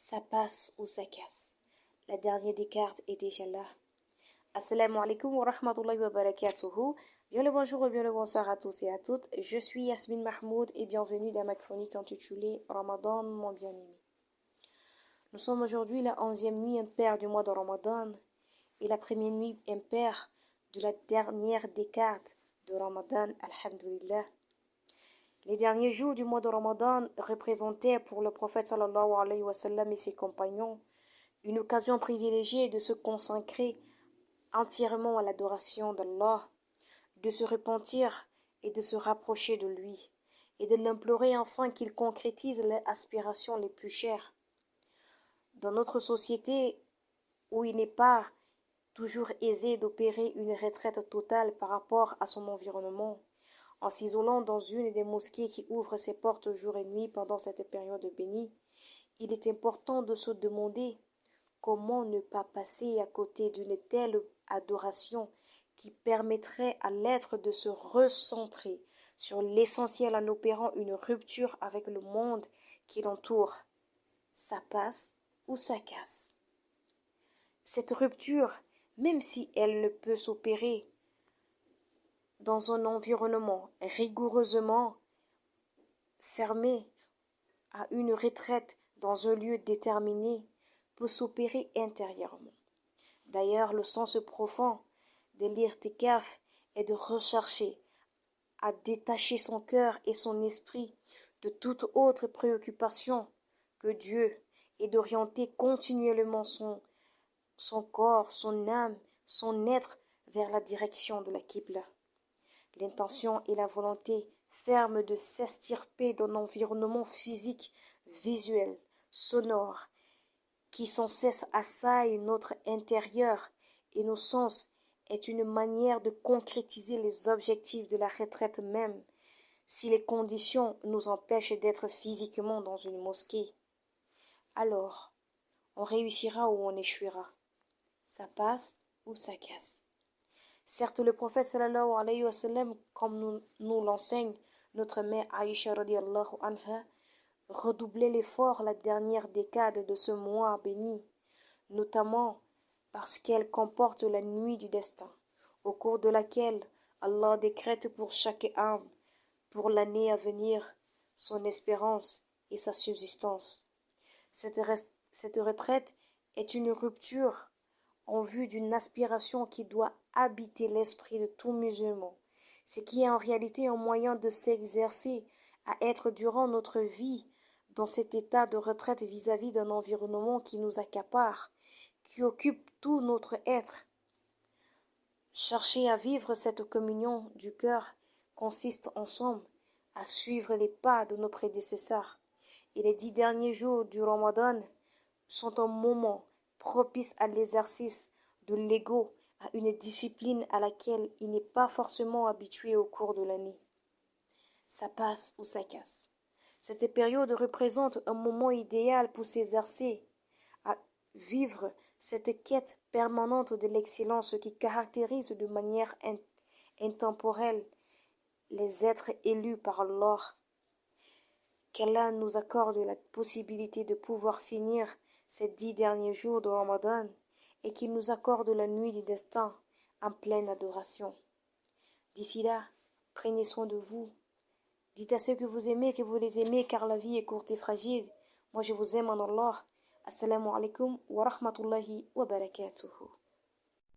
Ça passe ou ça casse. La dernière des cartes est déjà là. Assalamu alaikum wa rahmatullahi wa barakatuhu. Bien le bonjour et bien le bonsoir à tous et à toutes. Je suis Yasmine Mahmoud et bienvenue dans ma chronique intitulée Ramadan, mon bien-aimé. Nous sommes aujourd'hui la 11e nuit impaire du mois de Ramadan et la première nuit impaire de la dernière décade de Ramadan, alhamdulillah. Les derniers jours du mois de Ramadan représentaient pour le prophète sallallahu alayhi wa sallam et ses compagnons une occasion privilégiée de se consacrer entièrement à l'adoration d'Allah, de se repentir et de se rapprocher de lui, et de l'implorer enfin qu'il concrétise les aspirations les plus chères. Dans notre société, où il n'est pas toujours aisé d'opérer une retraite totale par rapport à son environnement, en s'isolant dans une des mosquées qui ouvrent ses portes jour et nuit pendant cette période bénie, il est important de se demander comment ne pas passer à côté d'une telle adoration qui permettrait à l'être de se recentrer sur l'essentiel en opérant une rupture avec le monde qui l'entoure. Ça passe ou ça casse. Cette rupture, même si elle ne peut s'opérer dans un environnement rigoureusement fermé à une retraite dans un lieu déterminé, peut s'opérer intérieurement. D'ailleurs, le sens profond de l'irtikaf est de rechercher à détacher son cœur et son esprit de toute autre préoccupation que Dieu et d'orienter continuellement son corps, son âme, son être vers la direction de la Qibla. L'intention et la volonté ferme de s'extirper d'un environnement physique, visuel, sonore, qui sans cesse assaille notre intérieur et nos sens est une manière de concrétiser les objectifs de la retraite même, si les conditions nous empêchent d'être physiquement dans une mosquée. Alors, on réussira ou on échouera. Ça passe ou ça casse. Certes, le prophète sallallahu alayhi wa sallam, comme nous l'enseigne notre mère Aïcha radiyallahu anha, redoublait l'effort la dernière décade de ce mois béni, notamment parce qu'elle comporte la nuit du destin, au cours de laquelle Allah décrète pour chaque âme, pour l'année à venir, son espérance et sa subsistance. Cette retraite est une rupture en vue d'une aspiration qui doit habiter l'esprit de tout musulman, ce qui est en réalité un moyen de s'exercer à être durant notre vie dans cet état de retraite vis-à-vis d'un environnement qui nous accapare, qui occupe tout notre être. Chercher à vivre cette communion du cœur consiste en somme à suivre les pas de nos prédécesseurs, et les 10 derniers jours du Ramadan sont un moment propice à l'exercice de l'ego, à une discipline à laquelle il n'est pas forcément habitué au cours de l'année. Ça passe ou ça casse. Cette période représente un moment idéal pour s'exercer à vivre cette quête permanente de l'excellence qui caractérise de manière intemporelle les êtres élus par Allah. Qu'Allah nous accorde la possibilité de pouvoir finir ces 10 derniers jours de Ramadan et qu'il nous accorde la nuit du destin en pleine adoration. D'ici là, prenez soin de vous. Dites à ceux que vous aimez que vous les aimez car la vie est courte et fragile. Moi je vous aime en Allah. Assalamu alaikum wa rahmatullahi wa barakatuhu.